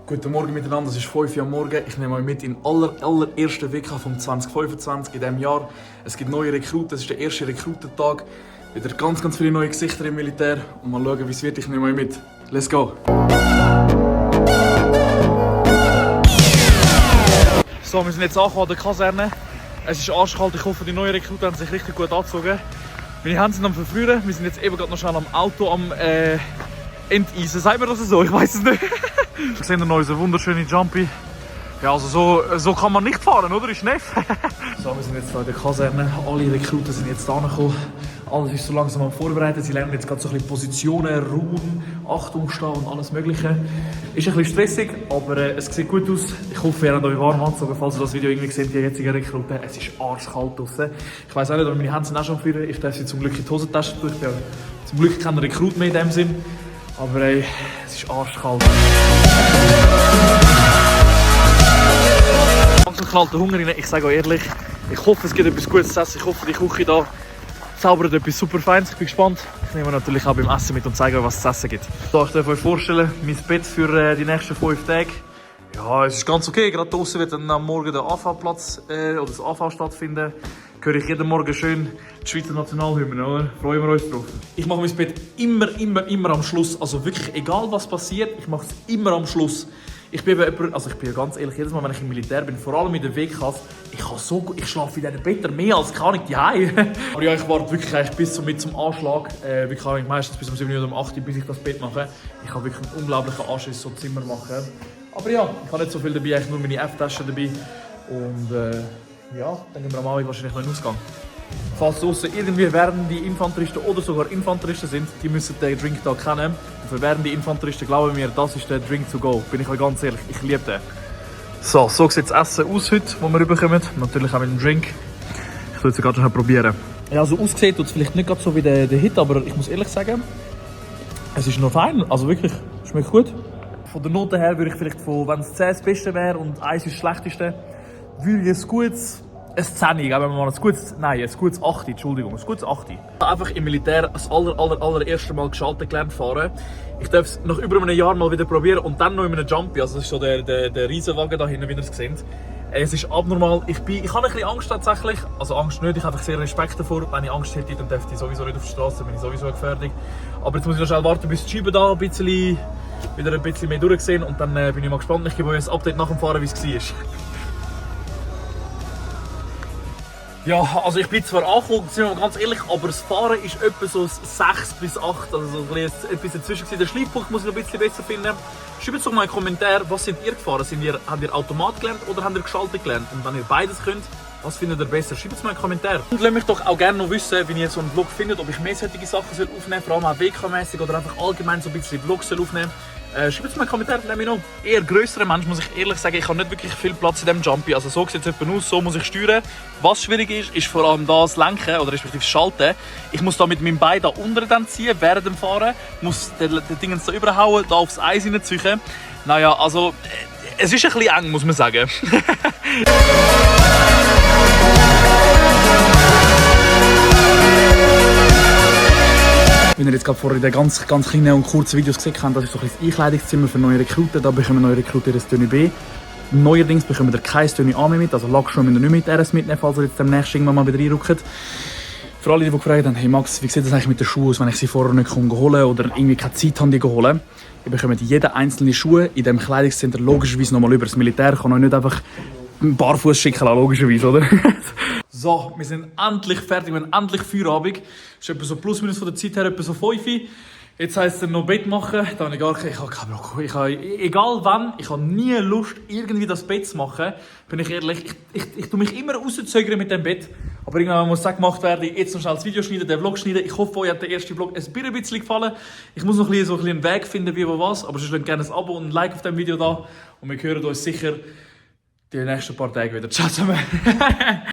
Guten Morgen miteinander, es ist 5 Uhr am Morgen. Ich nehme euch mit in den allerersten WK von 2025 in diesem Jahr. Es gibt neue Rekruten, es ist der erste Rekrutentag. Wieder ganz viele neue Gesichter im Militär. Und mal schauen, wie es wird. Ich nehme euch mit. Let's go! So, wir sind jetzt angekommen an der Kaserne. Es ist arschkalt, ich hoffe, die neuen Rekruten haben sich richtig gut angezogen. Meine Hände sind am Verfrieren. Wir sind jetzt eben gerade noch schnell am Auto am enteisen. Sagt man das so? Ich weiß es nicht. Wir sehen noch unsere wunderschöne Jumpy. Ja, also so kann man nicht fahren, oder? Ist Neff. So, wir sind jetzt hier in der Kaserne. Alle Rekruten sind jetzt angekommen. Alles ist so langsam am Vorbereiten. Sie lernen jetzt gerade so ein bisschen Positionen, Ruhen, Achtung stehen und alles Mögliche. Ist ein bisschen stressig, aber es sieht gut aus. Ich hoffe, ihr habt euch warm angezogen, falls ihr das Video irgendwie seht, die jetzigen Rekruten. Es ist arschkalt draußen. Ich weiss auch nicht, aber meine Hände sind auch schon frieren. Ich darf sie zum Glück in die Hosentasche tun. Ich bin zum Glück kein Rekrut mehr in dem Sinn. Aber ey, es ist arschkalt. Langsam knallt der Hunger rein. Ich sage euch ehrlich, ich hoffe, es gibt etwas Gutes zu essen. Ich hoffe, die Küche hier zaubert etwas super Feines. Ich bin gespannt. Ich nehme natürlich auch beim Essen mit und zeige euch, was es zu essen gibt. So, ich darf euch vorstellen, mein Bett für die nächsten 5 Tage. Ja, es ist ganz okay. Gerade draußen wird dann am Morgen der AV-Platz oder das AV stattfinden. Höre ich jeden Morgen schön die Schweizer Nationalhymne, oder? Freuen wir uns drauf. Ich mache mein Bett immer am Schluss. Also wirklich, egal was passiert, ich mache es immer am Schluss. Ich bin ganz ehrlich, jedes Mal, wenn ich im Militär bin, vor allem in der WKs, ich schlafe in diesen Betten mehr als kann ich daheim. Aber ja, ich warte wirklich eigentlich bis zum Anschlag. Wirklich meistens bis um 7 oder um 8 Uhr, bis ich das Bett mache. Ich habe wirklich einen unglaublichen Anschiss, so Zimmer machen. Aber ja, ich habe nicht so viel dabei, eigentlich nur meine F-Tasche dabei. Und ja, dann gehen wir am Abend wahrscheinlich noch in den Ausgang. Falls draussen irgendwie werdende Infanteristen oder sogar Infanteristen sind, die müssen den Drink hier kennen. Und für werdende Infanteristen, glauben mir, das ist der Drink to go. Bin ich euch ganz ehrlich, ich liebe den. So sieht das Essen aus heute, das wir rüberkommen. Natürlich auch mit dem Drink. Ich will es gerade schon probieren. Ja, so aussehen tut es vielleicht nicht gerade so wie der Hit, aber ich muss ehrlich sagen, es ist noch fein. Also wirklich, schmeckt gut. Von der Note her würde ich vielleicht wenn es 10 das Beste wäre und 1 ist das Schlechteste, würde ich ein gutes 10 geben, wenn wir mal ein gutes 8, Entschuldigung, ein gutes 8. Einfach im Militär das allererste Mal geschaltet gelernt fahren. Ich darf es nach über einem Jahr mal wieder probieren und dann noch in einem Jumpy, also das ist so der Riesenwagen da hinten, wie ihr es seht. Es ist abnormal, ich habe ein bisschen Angst tatsächlich, also Angst nicht, ich habe einfach sehr Respekt davor. Wenn ich Angst hätte, dann dürfte ich sowieso nicht auf die Straße, bin ich sowieso gefährdet. Aber jetzt muss ich noch schnell warten, bis die Scheiben da wieder ein bisschen mehr durchsehen und dann bin ich mal gespannt. Ich gebe euch ein Update nach dem Fahren, wie es war. Ja, also ich bin zwar angekommen, sind wir mal ganz ehrlich, aber das Fahren ist etwa so 6 bis 8, also so etwas dazwischen gewesen. Den Schleifpunkt muss ich noch ein bisschen besser finden. Schreibt doch mal in den Kommentaren, was sind ihr gefahren? Habt ihr Automat gelernt oder habt ihr geschaltet gelernt? Und wenn ihr beides könnt, was findet ihr besser? Schreibt es mal in den Kommentaren. Und lasst mich doch auch gerne noch wissen, wie ihr so einen Vlog findet, ob ich mehr solche Sachen aufnehmen soll, vor allem auch WK-mäßig oder einfach allgemein so ein bisschen Vlogs aufnehmen soll. Schreibt es mal in den Kommentaren, lasst mich noch. Eher grösserer Mensch, muss ich ehrlich sagen, ich habe nicht wirklich viel Platz in diesem Jumpy. Also so sieht es etwa aus, so muss ich steuern. Was schwierig ist vor allem das Lenken oder respektive das Schalten. Ich muss da mit meinem Bein da unten dann ziehen, während dem Fahren. Muss den Dingens da überhauen, da aufs Eis hineinziehen. Naja, also es ist ein bisschen eng, muss man sagen. Wenn ihr jetzt gerade vorhin die ganz kleinen und kurzen Videos gesehen habt, das ist so ein das Einkleidungszimmer für neue Rekruten. Da bekommen neue Rekruten das Tenue B. Neuerdings bekommen ihr kein Tenue A mehr mit, also Lackschuhe müsst ihr nicht mit RS mitnehmen, falls ihr jetzt demnächst irgendwann mal wieder reinrückt. Für alle, die gefragt haben, hey Max, wie sieht das eigentlich mit den Schuhen aus, wenn ich sie vorher nicht holen kann oder irgendwie keine Zeit habe, die zu holen? Ihr bekommt jeden einzelnen Schuh in diesem Kleidungscenter logischerweise nochmal über. Das Militär kann euch nicht einfach barfuß schicken, logischerweise, oder? So, wir sind endlich fertig, wir haben endlich Feierabend. Das ist etwa so plus minus von der Zeit her etwa so 5 Uhr. Jetzt heisst es noch Bett machen. Da habe ich habe keinen Bock. Egal wann, ich habe nie Lust, irgendwie das Bett zu machen. Bin ich ehrlich, ich tue mich immer rauszögern mit dem Bett. Aber irgendwann muss es gemacht werden, jetzt noch schnell das Video schneiden, den Vlog schneiden. Ich hoffe, euch hat der erste Vlog ein bisschen gefallen. Ich muss noch ein bisschen einen Weg finden, wie was. Aber sonst lasst gerne ein Abo und ein Like auf dem Video da. Und wir hören uns sicher die nächsten paar Tage wieder. Ciao zusammen.